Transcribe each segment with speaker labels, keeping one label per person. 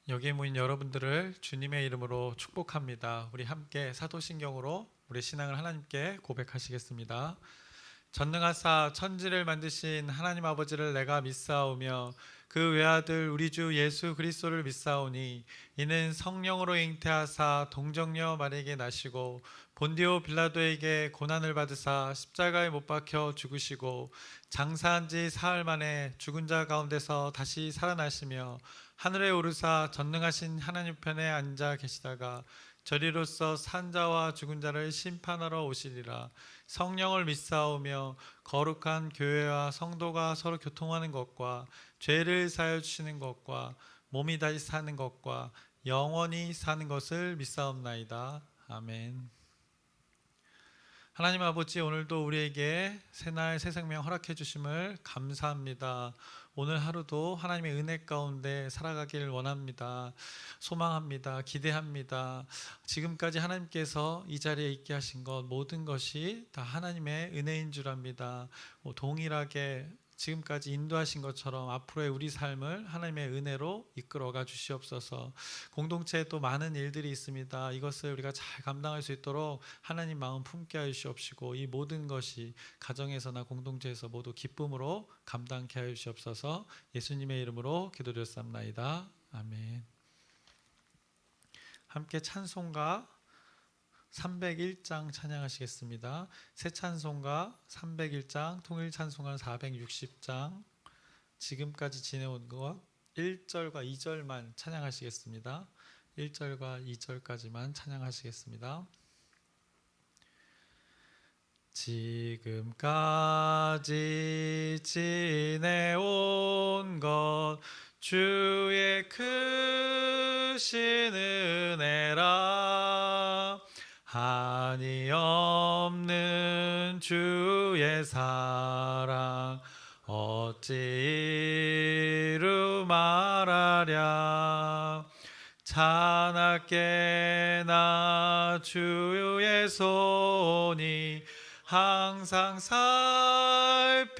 Speaker 1: 여기에 모인 여러분들을 주님의 이름으로 축복합니다. 우리 함께 사도신경으로 우리 신앙을 하나님께 고백하시겠습니다. 전능하사 천지를 만드신 하나님 아버지를 내가 믿사오며 그 외아들 우리 주 예수 그리스도를 믿사오니 이는 성령으로 잉태하사 동정녀 마리에게 나시고 본디오 빌라도에게 고난을 받으사 십자가에 못 박혀 죽으시고 장사한 지 사흘 만에 죽은 자 가운데서 다시 살아나시며 하늘에 오르사 전능하신 하나님 편에 앉아 계시다가 저리로서 산 자와 죽은 자를 심판하러 오시리라. 성령을 믿사오며 거룩한 교회와 성도가 서로 교통하는 것과 죄를 사하여 주시는 것과 몸이 다시 사는 것과 영원히 사는 것을 믿사옵나이다. 아멘. 하나님 아버지, 오늘도 우리에게 새날 새 생명 허락해 주심을 감사합니다. 오늘 하루도 하나님의 은혜 가운데 살아가길 원합니다. 소망합니다. 기대합니다. 지금까지 하나님께서 이 자리에 있게 하신 것 모든 것이 다 하나님의 은혜인 줄 압니다. 동일하게 지금까지 인도하신 것처럼 앞으로의 우리 삶을 하나님의 은혜로 이끌어가 주시옵소서. 공동체에 또 많은 일들이 있습니다. 이것을 우리가 잘 감당할 수 있도록 하나님 마음 품게 하여 주시옵시고 이 모든 것이 가정에서나 공동체에서 모두 기쁨으로 감당케 하여 주시옵소서. 예수님의 이름으로 기도드렸사옵나이다. 아멘. 함께 찬송가 301장 찬양하시겠습니다. 새 찬송가 301장, 통일 찬송가 460장, 지금까지 지내온 것 1절과 2절만 찬양하시겠습니다. 1절과 2절까지만 찬양하시겠습니다. 지금까지 지내온 것 주의 크신 은혜라. 한이 없는 주의 사랑 어찌 이루 말하랴. 차납게나 주의 손이 항상 살펴주시고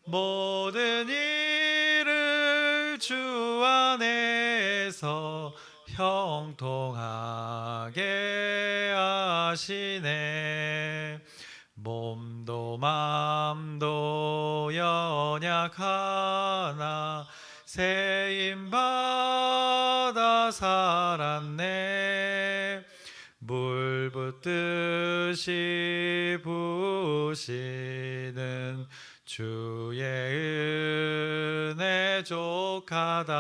Speaker 1: 모든 일을 주 안에서 형통하게 하시네. 몸도 맘도 연약하나 세임받아 살았네. 물 붓듯이 부으시는 주의 은혜 족하다.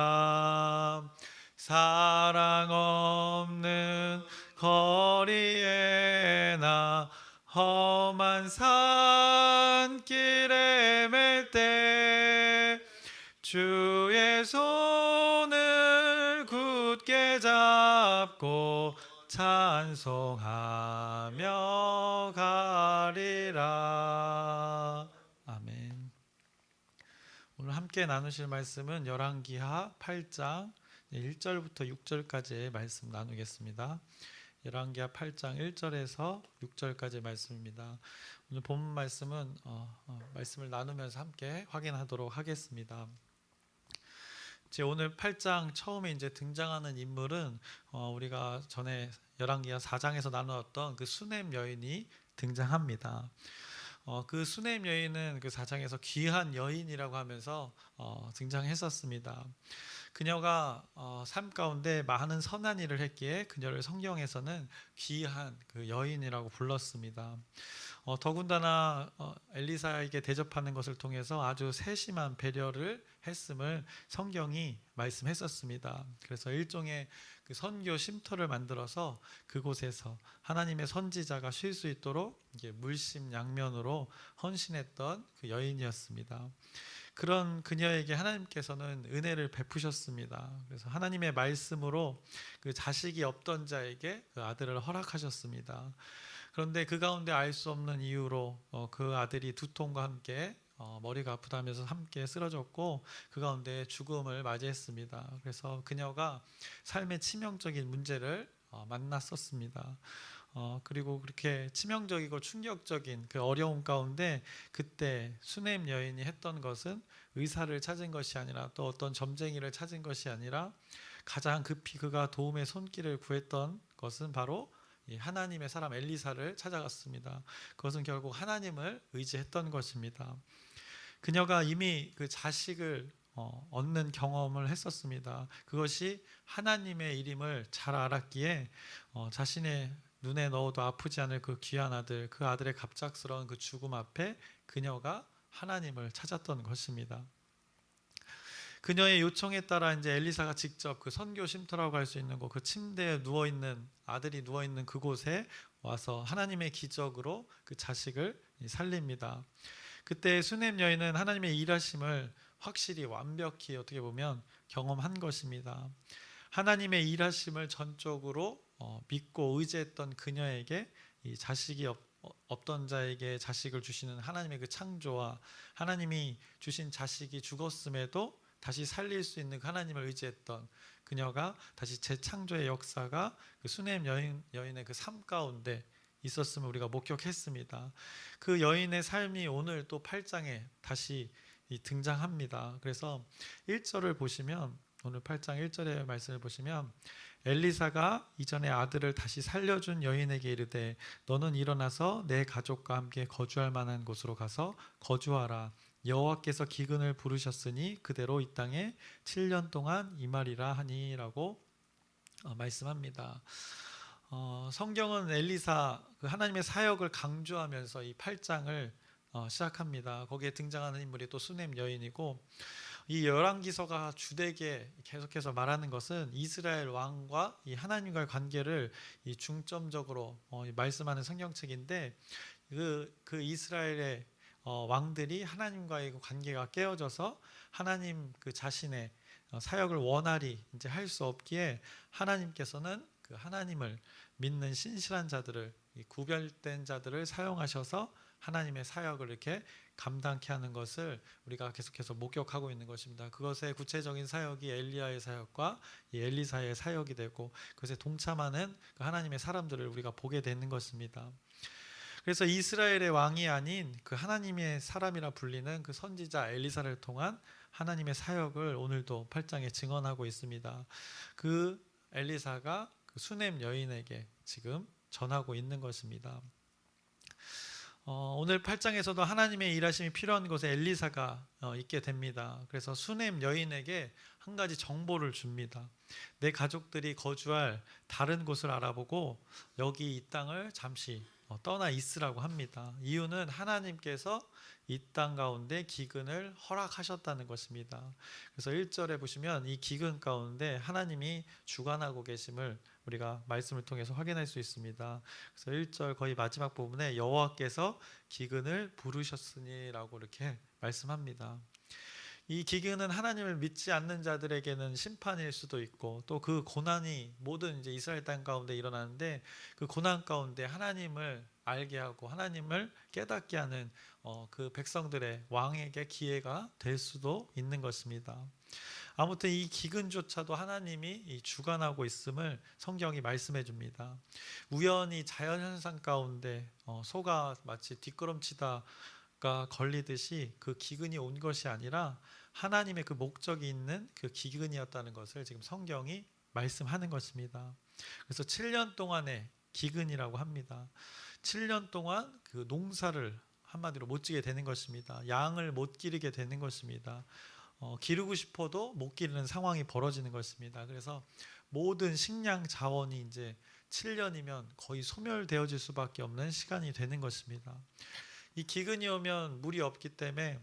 Speaker 1: 사랑 없는 거리에 나 험한 산길에 맬 때 주의 손을 굳게 잡고 찬송하며 가리라. 아멘. 오늘 함께 나누실 말씀은 열왕기하 8장 1절부터 6절까지의 말씀 나누겠습니다. 열왕기하 8장 1절에서 6절까지의 말씀입니다. 오늘 본문 말씀은 말씀을 나누면서 함께 확인하도록 하겠습니다. 오늘 8장 처음에 이제 등장하는 인물은 우리가 전에 열왕기하 4장에서 나누었던 그 수넴 여인이 등장합니다. 그 수넴 여인은 그 4장에서 귀한 여인이라고 하면서 등장했었습니다. 그녀가 삶 가운데 많은 선한 일을 했기에 그녀를 성경에서는 귀한 그 여인이라고 불렀습니다. 더군다나 엘리사에게 대접하는 것을 통해서 아주 세심한 배려를 했음을 성경이 말씀했었습니다. 그래서 일종의 그 선교 쉼터를 만들어서 그곳에서 하나님의 선지자가 쉴 수 있도록 이게 물심양면으로 헌신했던 그 여인이었습니다. 그런 그녀에게 하나님께서는 은혜를 베푸셨습니다. 그래서 하나님의 말씀으로 그 자식이 없던 자에게 그 아들을 허락하셨습니다. 그런데 그 가운데 알 수 없는 이유로 그 아들이 두통과 함께 머리가 아프다면서 함께 쓰러졌고 그 가운데 죽음을 맞이했습니다. 그래서 그녀가 삶의 치명적인 문제를 만났었습니다. 그리고 그렇게 치명적이고 충격적인 그 어려움 가운데 그때 수넴 여인이 했던 것은 의사를 찾은 것이 아니라 또 어떤 점쟁이를 찾은 것이 아니라 가장 급히 그가 도움의 손길을 구했던 것은 바로 이 하나님의 사람 엘리사를 찾아갔습니다. 그것은 결국 하나님을 의지했던 것입니다. 그녀가 이미 그 자식을 얻는 경험을 했었습니다. 그것이 하나님의 일임을 잘 알았기에 자신의 눈에 넣어도 아프지 않을 그 귀한 아들, 그 아들의 갑작스러운 그 죽음 앞에 그녀가 하나님을 찾았던 것입니다. 그녀의 요청에 따라 이제 엘리사가 직접 그 선교 쉼터라고 할 수 있는 곳, 그 침대에 누워 있는 아들이 누워 있는 그곳에 와서 하나님의 기적으로 그 자식을 살립니다. 그때 수넴 여인은 하나님의 일하심을 확실히 완벽히 어떻게 보면 경험한 것입니다. 하나님의 일하심을 전적으로 믿고 의지했던 그녀에게 이 자식이 없던 자에게 자식을 주시는 하나님의 그 창조와 하나님이 주신 자식이 죽었음에도 다시 살릴 수 있는 하나님을 의지했던 그녀가 다시 재창조의 역사가 그 수넴 여인의 그 삶 가운데 있었음을 우리가 목격했습니다. 그 여인의 삶이 오늘 또 8장에 다시 등장합니다. 그래서 1절을 보시면 오늘 8장 1절의 말씀을 보시면 엘리사가 이전에 아들을 다시 살려준 여인에게 이르되 너는 일어나서 내 가족과 함께 거주할 만한 곳으로 가서 거주하라. 여호와께서 기근을 부르셨으니 그대로 이 땅에 7년 동안 임하리라 하니라고 말씀합니다. 성경은 엘리사 그 하나님의 사역을 강조하면서 이 8장을 시작합니다. 거기에 등장하는 인물이 또 수넴 여인이고 이 열왕기서가 주되게 계속해서 말하는 것은 이스라엘 왕과 이 하나님과의 관계를 이 중점적으로 말씀하는 성경책인데 그 이스라엘의 왕들이 하나님과의 관계가 깨어져서 하나님 그 자신의 사역을 원활히 이제 할 수 없기에 하나님께서는 그 하나님을 믿는 신실한 자들을 구별된 자들을 사용하셔서 하나님의 사역을 이렇게 감당케 하는 것을 우리가 계속해서 목격하고 있는 것입니다. 그것의 구체적인 사역이 엘리야의 사역과 이 엘리사의 사역이 되고 그것에 동참하는 그 하나님의 사람들을 우리가 보게 되는 것입니다. 그래서 이스라엘의 왕이 아닌 그 하나님의 사람이라 불리는 그 선지자 엘리사를 통한 하나님의 사역을 오늘도 8장에 증언하고 있습니다. 그 엘리사가 그 수넴 여인에게 지금 전하고 있는 것입니다. 오늘 8장에서도 하나님의 일하심이 필요한 곳에 엘리사가 있게 됩니다. 그래서 수넴 여인에게 한 가지 정보를 줍니다. 내 가족들이 거주할 다른 곳을 알아보고 여기 이 땅을 잠시 떠나 있으라고 합니다. 이유는 하나님께서 이 땅 가운데 기근을 허락하셨다는 것입니다. 그래서 1절에 보시면 이 기근 가운데 하나님이 주관하고 계심을 우리가 말씀을 통해서 확인할 수 있습니다. 그래서 1절 거의 마지막 부분에 여호와께서 기근을 부르셨으니라고 이렇게 말씀합니다. 이 기근은 하나님을 믿지 않는 자들에게는 심판일 수도 있고 또 그 고난이 모든 이제 이스라엘 땅 가운데 일어나는데 그 고난 가운데 하나님을 알게 하고 하나님을 깨닫게 하는 그 백성들의 왕에게 기회가 될 수도 있는 것입니다. 아무튼 이 기근조차도 하나님이 주관하고 있음을 성경이 말씀해 줍니다. 우연히 자연현상 가운데 소가 마치 뒷걸음치다가 걸리듯이 그 기근이 온 것이 아니라 하나님의 그 목적이 있는 그 기근이었다는 것을 지금 성경이 말씀하는 것입니다. 그래서 7년 동안의 기근이라고 합니다. 7년 동안 그 농사를 한마디로 못 지게 되는 것입니다. 양을 못 기르게 되는 것입니다. 기르고 싶어도 못 기르는 상황이 벌어지는 것입니다. 그래서 모든 식량 자원이 이제 7년이면 거의 소멸되어질 수밖에 없는 시간이 되는 것입니다. 이 기근이 오면 물이 없기 때문에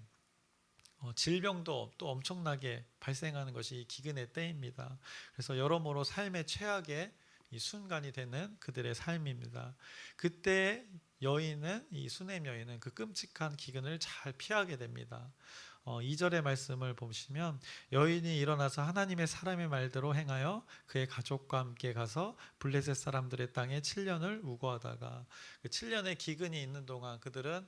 Speaker 1: 질병도 또 엄청나게 발생하는 것이 이 기근의 때입니다. 그래서 여러모로 삶의 최악의 이 순간이 되는 그들의 삶입니다. 그때 여인은 이 수넴 여인은 그 끔찍한 기근을 잘 피하게 됩니다. 2절의 말씀을 보시면 여인이 일어나서 하나님의 사람의 말대로 행하여 그의 가족과 함께 가서 블레셋 사람들의 땅에 7년을 우거하다가 그 7년의 기근이 있는 동안 그들은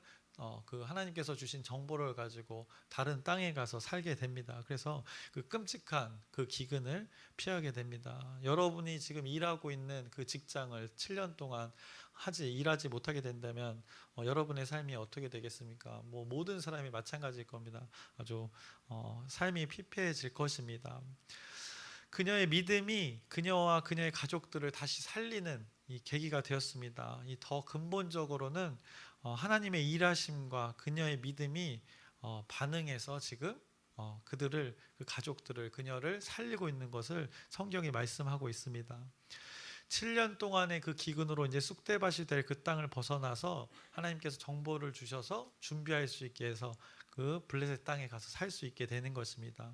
Speaker 1: 그 하나님께서 주신 정보를 가지고 다른 땅에 가서 살게 됩니다. 그래서 그 끔찍한 그 기근을 피하게 됩니다. 여러분이 지금 일하고 있는 그 직장을 7년 동안 일하지 못하게 된다면 여러분의 삶이 어떻게 되겠습니까? 뭐 모든 사람이 마찬가지일 겁니다. 아주 삶이 피폐해질 것입니다. 그녀의 믿음이 그녀와 그녀의 가족들을 다시 살리는 이 계기가 되었습니다. 이 더 근본적으로는 하나님의 일하심과 그녀의 믿음이 반응해서 지금 그들을, 그 가족들을, 그녀를 살리고 있는 것을 성경이 말씀하고 있습니다. 7년 동안의 그 기근으로 이제 쑥대밭이 될 그 땅을 벗어나서 하나님께서 정보를 주셔서 준비할 수 있게 해서 그 블레셋 땅에 가서 살 수 있게 되는 것입니다.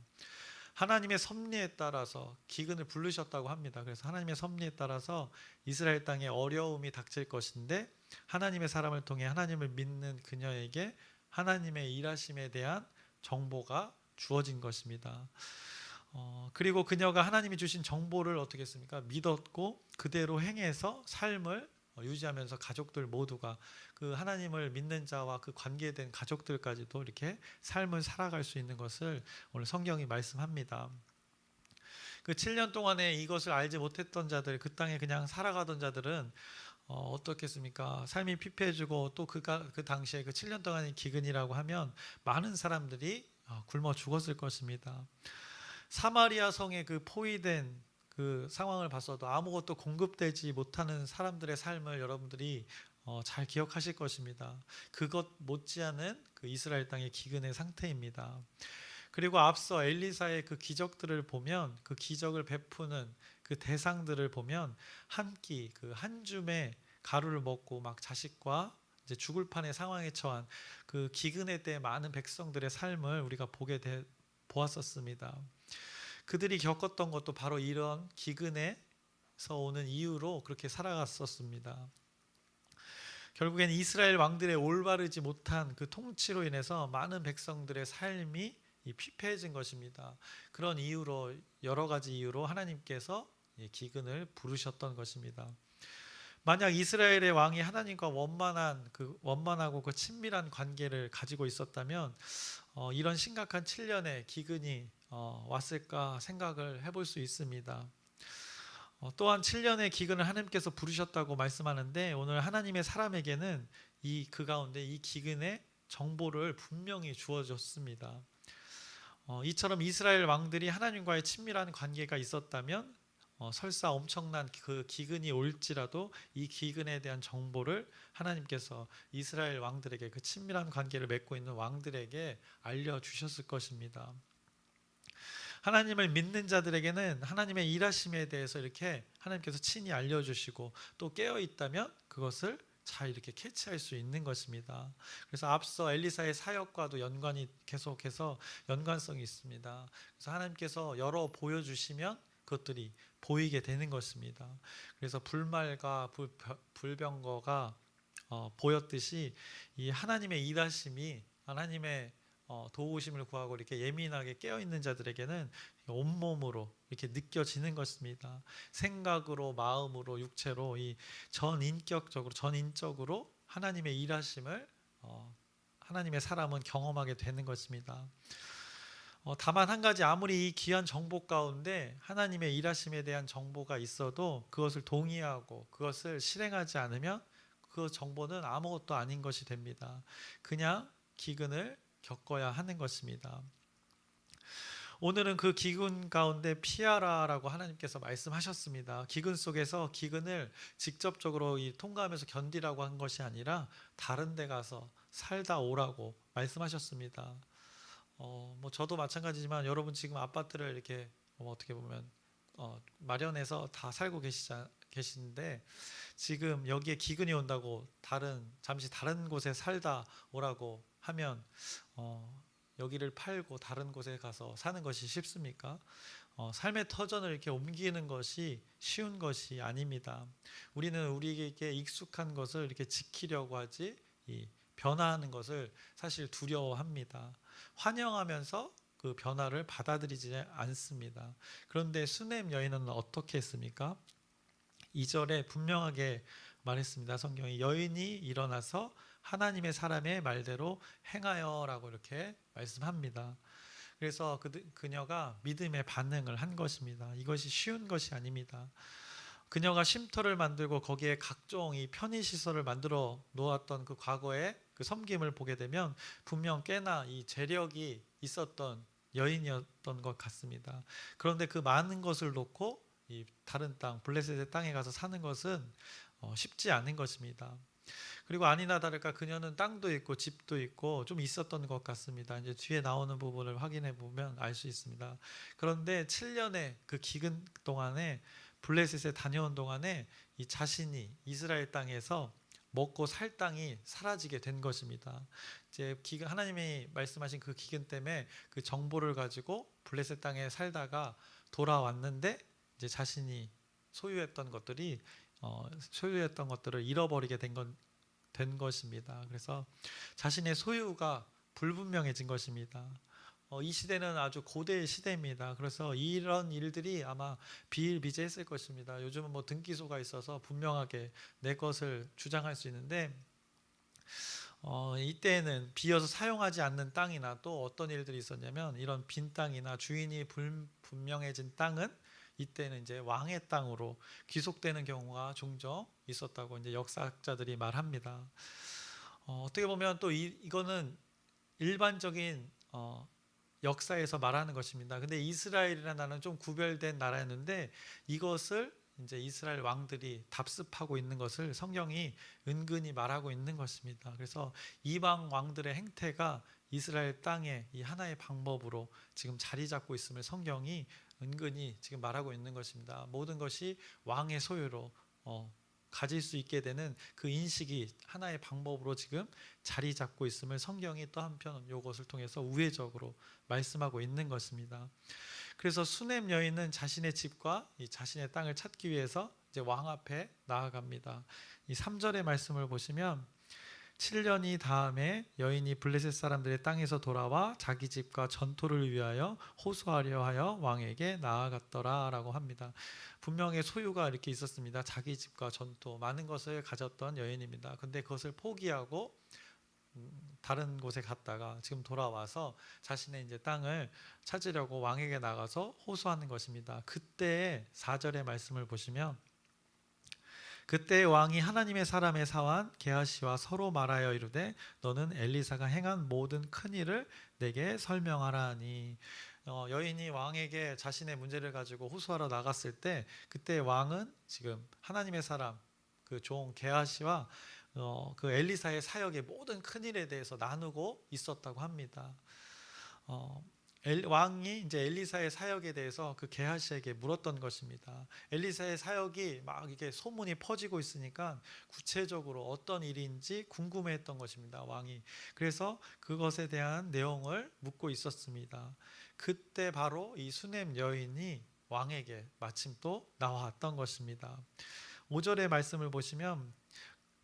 Speaker 1: 하나님의 섭리에 따라서 기근을 부르셨다고 합니다. 그래서 하나님의 섭리에 따라서 이스라엘 땅에 어려움이 닥칠 것인데 하나님의 사람을 통해 하나님을 믿는 그녀에게 하나님의 일하심에 대한 정보가 주어진 것입니다. 그리고 그녀가 하나님이 주신 정보를 어떻게 했습니까? 믿었고 그대로 행해서 삶을 유지하면서 가족들 모두가 그 하나님을 믿는 자와 그 관계된 가족들까지도 이렇게 삶을 살아갈 수 있는 것을 오늘 성경이 말씀합니다. 그 7년 동안에 이것을 알지 못했던 자들, 그 땅에 그냥 살아가던 자들은 어떻겠습니까? 삶이 피폐해지고 또 그 당시에 그 7년 동안의 기근이라고 하면 많은 사람들이 굶어 죽었을 것입니다. 사마리아 성에 그 포위된 그 상황을 봤어도 아무것도 공급되지 못하는 사람들의 삶을 여러분들이 잘 기억하실 것입니다. 그것 못지않은 그 이스라엘 땅의 기근의 상태입니다. 그리고 앞서 엘리사의 그 기적들을 보면 그 기적을 베푸는 그 대상들을 보면 한 끼, 그 한 줌의 가루를 먹고 막 자식과 이제 죽을 판의 상황에 처한 그 기근의 때 많은 백성들의 삶을 우리가 보았었습니다. 그들이 겪었던 것도 바로 이런 기근에서 오는 이유로 그렇게 살아갔었습니다. 결국엔 이스라엘 왕들의 올바르지 못한 그 통치로 인해서 많은 백성들의 삶이 피폐해진 것입니다. 그런 이유로, 여러 가지 이유로 하나님께서 기근을 부르셨던 것입니다. 만약 이스라엘의 왕이 하나님과 원만하고 그 친밀한 관계를 가지고 있었다면 이런 심각한 7년의 기근이 왔을까 생각을 해볼 수 있습니다. 또한 7년의 기근을 하나님께서 부르셨다고 말씀하는데 오늘 하나님의 사람에게는 그 가운데 이 기근의 정보를 분명히 주어졌습니다. 이처럼 이스라엘 왕들이 하나님과의 친밀한 관계가 있었다면 설사 엄청난 그 기근이 올지라도 이 기근에 대한 정보를 하나님께서 이스라엘 왕들에게, 그 친밀한 관계를 맺고 있는 왕들에게 알려주셨을 것입니다. 하나님을 믿는 자들에게는 하나님의 일하심에 대해서 이렇게 하나님께서 친히 알려주시고 또 깨어있다면 그것을 잘 이렇게 캐치할 수 있는 것입니다. 그래서 앞서 엘리사의 사역과도 계속해서 연관성이 있습니다. 그래서 하나님께서 열어 보여주시면 그것들이 보이게 되는 것입니다. 그래서 불말과 불병거가 보였듯이 이 하나님의 일하심이, 하나님의 도우심을 구하고 이렇게 예민하게 깨어있는 자들에게는 온몸으로 이렇게 느껴지는 것입니다. 생각으로, 마음으로, 육체로 이 전인적으로 하나님의 일하심을 하나님의 사람은 경험하게 되는 것입니다. 다만 한 가지, 아무리 이 귀한 정보 가운데 하나님의 일하심에 대한 정보가 있어도 그것을 동의하고 그것을 실행하지 않으면 그 정보는 아무것도 아닌 것이 됩니다. 그냥 기근을 겪어야 하는 것입니다. 오늘은 그 기근 가운데 피하라라고 하나님께서 말씀하셨습니다. 기근 속에서 기근을 직접적으로 통과하면서 견디라고 한 것이 아니라 다른 데 가서 살다 오라고 말씀하셨습니다. 뭐 저도 마찬가지지만 여러분 지금 아파트를 이렇게 어떻게 보면 마련해서 다 살고 계신데 지금 여기에 기근이 온다고 잠시 다른 곳에 살다 오라고 하면 여기를 팔고 다른 곳에 가서 사는 것이 쉽습니까? 삶의 터전을 이렇게 옮기는 것이 쉬운 것이 아닙니다. 우리는 우리에게 익숙한 것을 이렇게 지키려고 하지 변화하는 것을 사실 두려워합니다. 환영하면서 그 변화를 받아들이지 않습니다. 그런데 수넴 여인은 어떻게 했습니까? 2절에 분명하게 말했습니다. 성경이 여인이 일어나서 하나님의 사람의 말대로 행하여라고 이렇게 말씀합니다. 그래서 그녀가 믿음의 반응을 한 것입니다. 이것이 쉬운 것이 아닙니다. 그녀가 쉼터를 만들고 거기에 각종 이 편의시설을 만들어 놓았던 그 과거의 그 섬김을 보게 되면 분명 꽤나 이 재력이 있었던 여인이었던 것 같습니다. 그런데 그 많은 것을 놓고 이 다른 땅 블레셋의 땅에 가서 사는 것은 쉽지 않은 것입니다. 그리고 아니나 다를까 그녀는 땅도 있고 집도 있고 좀 있었던 것 같습니다. 이제 뒤에 나오는 부분을 확인해 보면 알 수 있습니다. 그런데 7년의 그 기근 동안에 블레셋에 다녀온 동안에 이 자신이 이스라엘 땅에서 먹고 살 땅이 사라지게 된 것입니다. 이제 하나님이 말씀하신 그 기근 때문에 그 정보를 가지고 블레셋 땅에 살다가 돌아왔는데 이제 자신이 소유했던 것들을 잃어버리게 된 것입니다. 그래서 자신의 소유가 불분명해진 것입니다. 이 시대는 아주 고대의 시대입니다. 그래서 이런 일들이 아마 비일비재했을 것입니다. 요즘은 뭐 등기소가 있어서 분명하게 내 것을 주장할 수 있는데 이때에는 비어서 사용하지 않는 땅이나 또 어떤 일들이 있었냐면 이런 빈 땅이나 주인이 불분명해진 땅은 이때는 이제 왕의 땅으로 귀속되는 경우가 종종 있었다고 이제 역사학자들이 말합니다. 어떻게 보면 또 이거는 일반적인 역사에서 말하는 것입니다. 근데 이스라엘이라는 나라는 좀 구별된 나라였는데 이것을 이제 이스라엘 왕들이 답습하고 있는 것을 성경이 은근히 말하고 있는 것입니다. 그래서 이방 왕들의 행태가 이스라엘 땅에 이 하나의 방법으로 지금 자리 잡고 있음을 성경이 은근히 지금 말하고 있는 것입니다. 모든 것이 왕의 소유로 가질 수 있게 되는 그 인식이 하나의 방법으로 지금 자리 잡고 있음을 성경이 또 한편 이것을 통해서 우회적으로 말씀하고 있는 것입니다. 그래서 수넴 여인은 자신의 집과 이 자신의 땅을 찾기 위해서 이제 왕 앞에 나아갑니다. 이 3절의 말씀을 보시면 7년이 다음에 여인이 블레셋 사람들의 땅에서 돌아와 자기 집과 전토를 위하여 호소하려 하여 왕에게 나아갔더라 라고 합니다. 분명히 소유가 이렇게 있었습니다. 자기 집과 전토 많은 것을 가졌던 여인입니다. 근데 그것을 포기하고 다른 곳에 갔다가 지금 돌아와서 자신의 이제 땅을 찾으려고 왕에게 나가서 호소하는 것입니다. 그때 4절의 말씀을 보시면 그때 왕이 하나님의 사람의 사환 게하시와 서로 말하여 이르되 너는 엘리사가 행한 모든 큰 일을 내게 설명하라 하니 여인이 왕에게 자신의 문제를 가지고 호소하러 나갔을 때 그때 왕은 지금 하나님의 사람 그 종 게하시와 그 엘리사의 사역의 모든 큰 일에 대해서 나누고 있었다고 합니다. 왕이 이제 엘리사의 사역에 대해서 그 게하시에게 물었던 것입니다. 엘리사의 사역이 막 이게 소문이 퍼지고 있으니까 구체적으로 어떤 일인지 궁금해했던 것입니다. 왕이. 그래서 그것에 대한 내용을 묻고 있었습니다. 그때 바로 이 수넴 여인이 왕에게 마침 또 나왔던 것입니다. 5절의 말씀을 보시면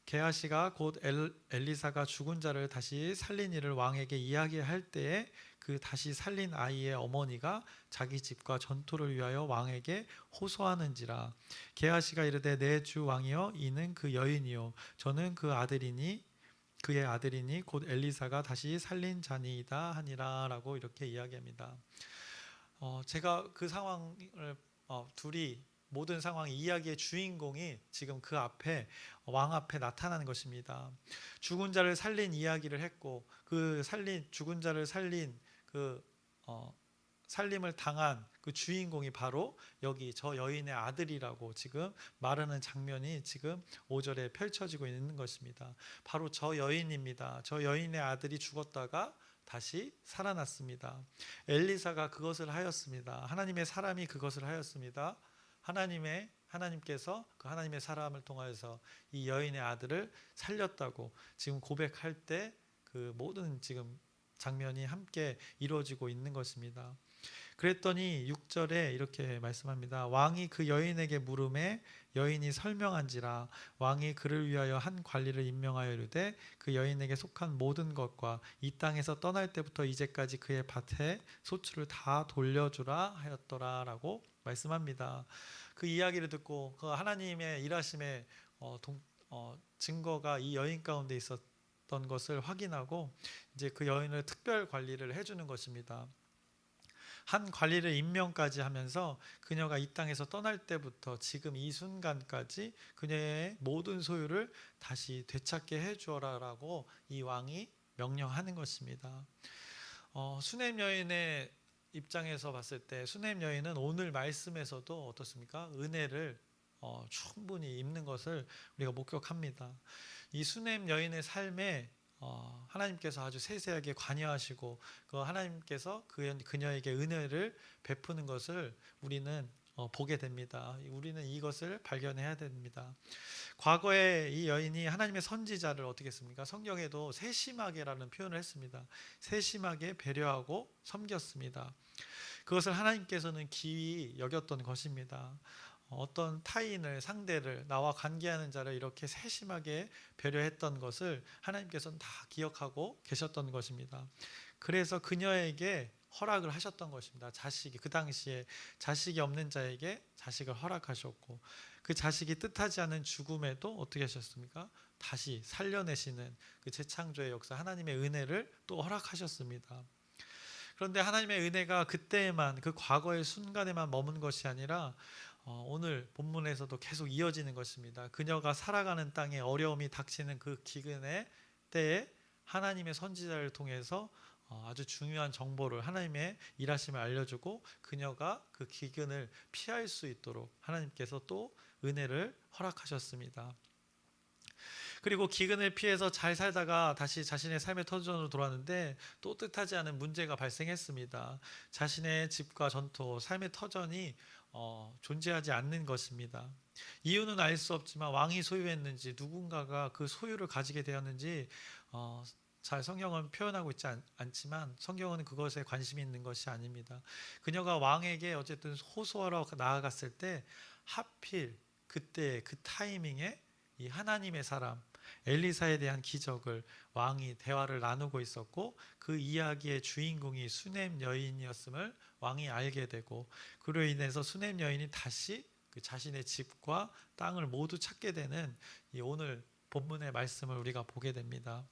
Speaker 1: 게하시가 곧 엘리사가 죽은 자를 다시 살린 일을 왕에게 이야기할 때에 그 다시 살린 아이의 어머니가 자기 집과 전토를 위하여 왕에게 호소하는지라. 게하시가 이르되 내 주 왕이여 이는 그 여인이요 저는 그의 아들이니 곧 엘리사가 다시 살린 자니이다 하니라 라고 이렇게 이야기합니다. 제가 그 상황을 둘이 모든 상황 이야기의 주인공이 지금 그 앞에 왕 앞에 나타나는 것입니다. 죽은 자를 살린 이야기를 했고 그 죽은 자를 살린 그 살림을 당한 그 주인공이 바로 여기 저 여인의 아들이라고 지금 말하는 장면이 지금 5절에 펼쳐지고 있는 것입니다. 바로 저 여인입니다. 저 여인의 아들이 죽었다가 다시 살아났습니다. 엘리사가 그것을 하였습니다. 하나님의 사람이 그것을 하였습니다. 하나님께서 그 하나님의 사람을 통하여서 이 여인의 아들을 살렸다고 지금 고백할 때 그 모든 지금 장면이 함께 이루어지고 있는 것입니다. 그랬더니 6절에 이렇게 말씀합니다. 왕이 그 여인에게 물음에 여인이 설명한지라. 왕이 그를 위하여 한 관리를 임명하여 이르되 그 여인에게 속한 모든 것과 이 땅에서 떠날 때부터 이제까지 그의 밭에 소출을 다 돌려주라 하였더라 라고 말씀합니다. 그 이야기를 듣고 그 하나님의 일하심의 증거가 이 여인 가운데 있었던 것을 확인하고 이제 그 여인을 특별 관리를 해주는 것입니다. 한 관리를 임명까지 하면서 그녀가 이 땅에서 떠날 때부터 지금 이 순간까지 그녀의 모든 소유를 다시 되찾게 해주어라라고 이 왕이 명령하는 것입니다. 수냄 여인의 입장에서 봤을 때 수냄 여인은 오늘 말씀에서도 어떻습니까? 은혜를 충분히 입는 것을 우리가 목격합니다. 이 수냄 여인의 삶에 하나님께서 아주 세세하게 관여하시고 그 하나님께서 그녀에게 은혜를 베푸는 것을 우리는 보게 됩니다. 우리는 이것을 발견해야 됩니다. 과거에 이 여인이 하나님의 선지자를 어떻게 했습니까? 성경에도 세심하게라는 표현을 했습니다. 세심하게 배려하고 섬겼습니다. 그것을 하나님께서는 기이 여겼던 것입니다. 어떤 타인을 상대를 나와 관계하는 자를 이렇게 세심하게 배려했던 것을 하나님께서는 다 기억하고 계셨던 것입니다. 그래서 그녀에게 허락을 하셨던 것입니다. 자식이 그 당시에 자식이 없는 자에게 자식을 허락하셨고 그 자식이 뜻하지 않은 죽음에도 어떻게 하셨습니까? 다시 살려내시는 그 재창조의 역사 하나님의 은혜를 또 허락하셨습니다. 그런데 하나님의 은혜가 그때에만 그 과거의 순간에만 머문 것이 아니라 오늘 본문에서도 계속 이어지는 것입니다. 그녀가 살아가는 땅에 어려움이 닥치는 그 기근의 때에 하나님의 선지자를 통해서 아주 중요한 정보를 하나님의 일하심을 알려주고 그녀가 그 기근을 피할 수 있도록 하나님께서 또 은혜를 허락하셨습니다. 그리고 기근을 피해서 잘 살다가 다시 자신의 삶의 터전으로 돌아왔는데 또 뜻하지 않은 문제가 발생했습니다. 자신의 집과 전토, 삶의 터전이 존재하지 않는 것입니다. 이유는 알 수 없지만 왕이 소유했는지 누군가가 그 소유를 가지게 되었는지 잘 성경은 표현하고 있지 않지만 성경은 그것에 관심이 있는 것이 아닙니다. 그녀가 왕에게 어쨌든 호소하러 나아갔을 때 하필 그때 그 타이밍에 이 하나님의 사람 엘리사에 대한 기적을 왕이 대화를 나누고 있었고 그 이야기의 주인공이 수냄 여인이었음을 왕이 알게 되고 그로 인해서 수냄 여인이 다시 그 자신의 집과 땅을 모두 찾게 되는 이 오늘 본문의 말씀을 우리가 보게 됩니다.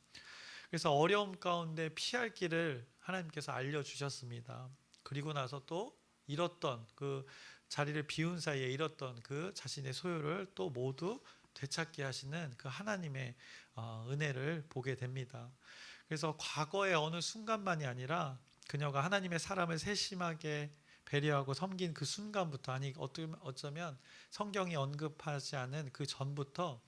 Speaker 1: 그래서 어려움 가운데 피할 길을 하나님께서 알려주셨습니다. 그리고 나서 또 잃었던 그 자리를 비운 사이에 잃었던 그 자신의 소유를 또 모두 되찾게 하시는 그 하나님의 은혜를 보게 됩니다. 그래서 과거의 어느 순간만이 아니라 그녀가 하나님의 사람을 세심하게 배려하고 섬긴 그 순간부터 아니 어쩌면 성경이 언급하지 않은 그 전부터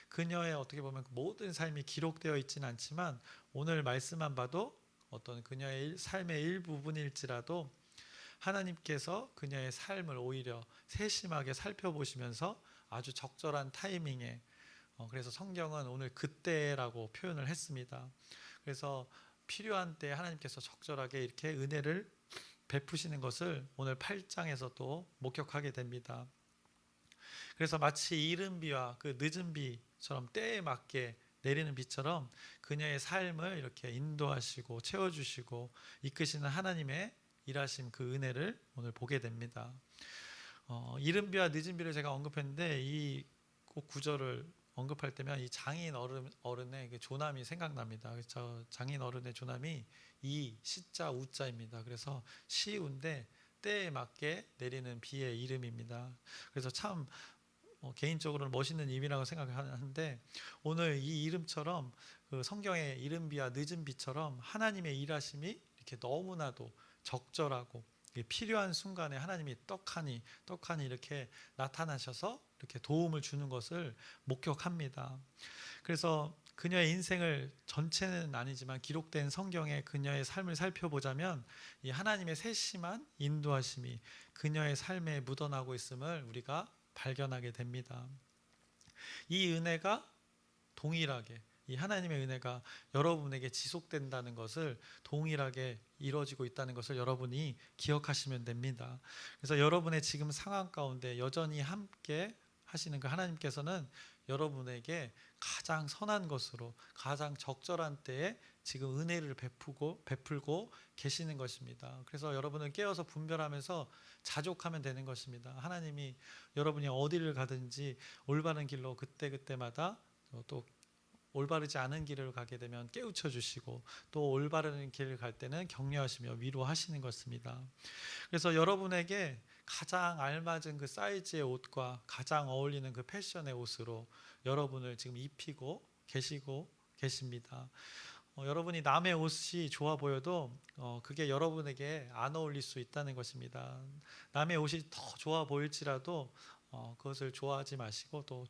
Speaker 1: 그녀의 어떻게 보면 모든 삶이 기록되어 있지는 않지만 오늘 말씀만 봐도 어떤 그녀의 삶의 일부분일지라도 하나님께서 그녀의 삶을 오히려 세심하게 살펴보시면서 아주 적절한 타이밍에 그래서 성경은 오늘 그때라고 표현을 했습니다. 그래서 필요한 때 하나님께서 적절하게 이렇게 은혜를 베푸시는 것을 오늘 8장에서 또 목격하게 됩니다. 그래서 마치 이른 비와 그 늦은 비처럼 때에 맞게 내리는 비처럼 그녀의 삶을 이렇게 인도하시고 채워주시고 이끄시는 하나님의 일하심 그 은혜를 오늘 보게 됩니다. 이른 비와 늦은 비를 제가 언급했는데 이 꼭 구절을 언급할 때면 이 장인 어른의 그 조남이 생각납니다. 그래서 장인 어른의 조남이 이 시자 우자입니다. 그래서 시운데 때에 맞게 내리는 비의 이름입니다. 그래서 참 개인적으로는 멋있는 이름이라고 생각하는데 오늘 이 이름처럼 그 성경의 이른 비와 늦은 비처럼 하나님의 일하심이 이렇게 너무나도 적절하고 필요한 순간에 하나님이 떡하니 이렇게 나타나셔서 이렇게 도움을 주는 것을 목격합니다. 그래서 그녀의 인생을 전체는 아니지만 기록된 성경의 그녀의 삶을 살펴보자면 이 하나님의 세심한 인도하심이 그녀의 삶에 묻어나고 있음을 우리가 발견하게 됩니다. 이 은혜가 동일하게 이 하나님의 은혜가 여러분에게 지속된다는 것을 동일하게 이루어지고 있다는 것을 여러분이 기억하시면 됩니다. 그래서 여러분의 지금 상황 가운데 여전히 함께 하시는 그 하나님께서는 여러분에게 가장 선한 것으로 가장 적절한 때에 지금 은혜를 베풀고 계시는 것입니다. 그래서 여러분은 깨어서 분별하면서 자족하면 되는 것입니다. 하나님이 여러분이 어디를 가든지 올바른 길로 그때그때마다 또 올바르지 않은 길을 가게 되면 깨우쳐 주시고 또 올바른 길을 갈 때는 격려하시며 위로하시는 것입니다. 그래서 여러분에게 가장 알맞은 그 사이즈의 옷과 가장 어울리는 그 패션의 옷으로 여러분을 지금 입히고 계십니다. 여러분이 남의 옷이 좋아 보여도 그게 여러분에게 안 어울릴 수 있다는 것입니다. 남의 옷이 더 좋아 보일지라도 그것을 좋아하지 마시고 또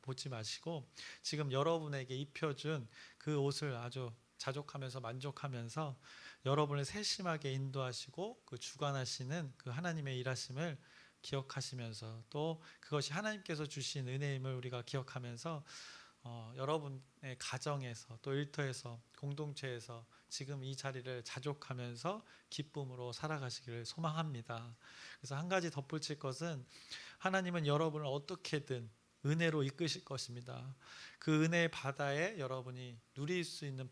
Speaker 1: 보지 마시고 지금 여러분에게 입혀준 그 옷을 아주 자족하면서 만족하면서 여러분을 세심하게 인도하시고 그 주관하시는 그 하나님의 일하심을 기억하시면서 또 그것이 하나님께서 주신 은혜임을 우리가 기억하면서 여러분의 가정에서 또 일터에서 공동체에서 지금 이 자리를 자족하면서 기쁨으로 살아가시기를 소망합니다. 그래서 한 가지 덧붙일 것은 하나님은 여러분을 어떻게든 은혜로 이끄실 것입니다. 그 은혜의 바다에 여러분이 누릴 수 있는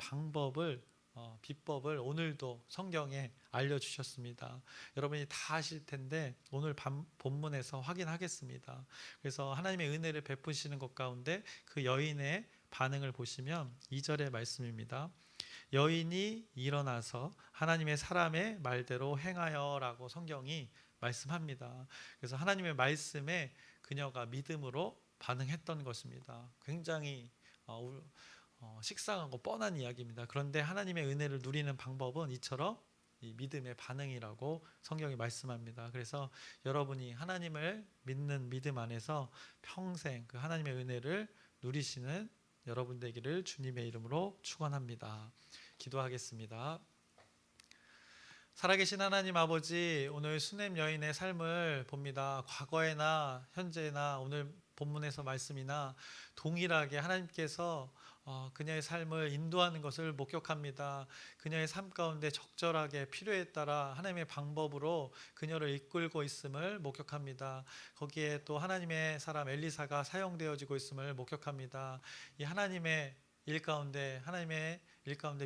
Speaker 1: 비법을 오늘도 성경에 알려주셨습니다. 여러분이 다 아실 텐데 오늘 본문에서 확인하겠습니다. 그래서 하나님의 은혜를 베푸시는 것 가운데 그 여인의 반응을 보시면 2절의 말씀입니다. 여인이 일어나서 하나님의 사람의 말대로 행하여라고 성경이 말씀합니다. 그래서 하나님의 말씀에 그녀가 믿음으로 반응했던 것입니다. 굉장히 식상하고 뻔한 이야기입니다. 그런데 하나님의 은혜를 누리는 방법은 이처럼 이 믿음의 반응이라고 성경이 말씀합니다. 그래서 여러분이 하나님을 믿는 믿음 안에서 평생 그 하나님의 은혜를 누리시는 여러분 되기를 주님의 이름으로 축원합니다. 기도하겠습니다. 살아계신 하나님 아버지, 오늘 수냄 여인의 삶을 봅니다. 과거에나 현재나 오늘 본문에서 말씀이나 동일하게 하나님께서 그녀의 삶을 인도하는 것을 목격합니다. 그녀의 삶 가운데 적절하게 필요에 따라 하나님의 방법으로 그녀를 이끌고 있음을 목격합니다. 거기에 또 하나님의 사람 엘리사가 사용되어지고 있음을 목격합니다. 이 하나님의 일 가운데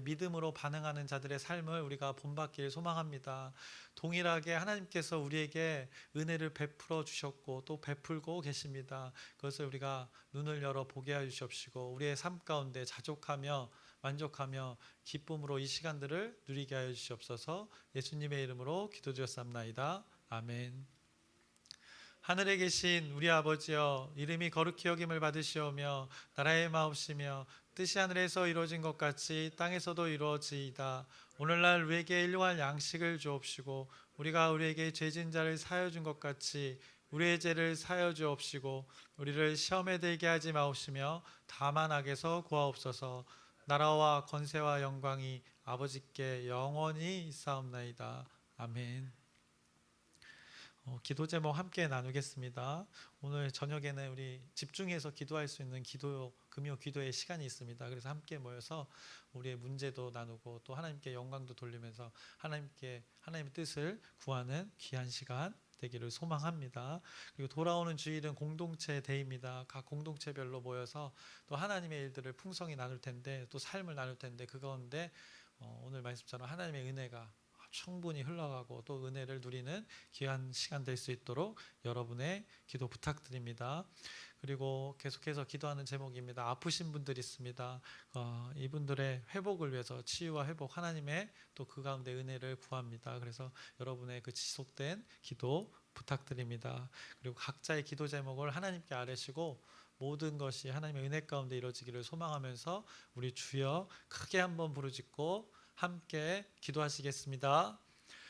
Speaker 1: 믿음으로 반응하는 자들의 삶을 우리가 본받길 소망합니다. 동일하게 하나님께서 우리에게 은혜를 베풀어 주셨고 또 베풀고 계십니다. 그것을 우리가 눈을 열어 보게 하여 주시옵시고 우리의 삶 가운데 자족하며 만족하며 기쁨으로 이 시간들을 누리게 하여 주시옵소서. 예수님의 이름으로 기도드렸사옵나이다. 아멘. 하늘에 계신 우리 아버지여, 이름이 거룩히 여김을 받으시오며 나라의 마옵시며 뜻이 하늘에서 이루어진 것 같이 땅에서도 이루어지이다. 오늘날 우리에게 일용할 양식을 주옵시고 우리가 우리에게 죄진 자를 사하여 준 것 같이 우리의 죄를 사하여 주옵시고 우리를 시험에 들게 하지 마옵시며 다만 악에서 구하옵소서. 나라와 권세와 영광이 아버지께 영원히 있사옵나이다. 아멘. 기도 제목 함께 나누겠습니다. 오늘 저녁에는 우리 집중해서 기도할 수 있는 금요 기도의 시간이 있습니다. 그래서 함께 모여서 우리의 문제도 나누고 또 하나님께 영광도 돌리면서 하나님의 뜻을 구하는 귀한 시간 되기를 소망합니다. 그리고 돌아오는 주일은 공동체 데이입니다. 각 공동체별로 모여서 또 하나님의 일들을 풍성히 나눌 텐데 또 삶을 나눌 텐데 그 가운데 오늘 말씀처럼 하나님의 은혜가 충분히 흘러가고 또 은혜를 누리는 귀한 시간 될 수 있도록 여러분의 기도 부탁드립니다. 그리고 계속해서 기도하는 제목입니다. 아프신 분들 있습니다. 이분들의 회복을 위해서 치유와 회복 하나님의 또 그 가운데 은혜를 구합니다. 그래서 여러분의 그 지속된 기도 부탁드립니다. 그리고 각자의 기도 제목을 하나님께 아뢰시고 모든 것이 하나님의 은혜 가운데 이루어지기를 소망하면서 우리 주여 크게 한번 부르짖고 함께 기도하시겠습니다.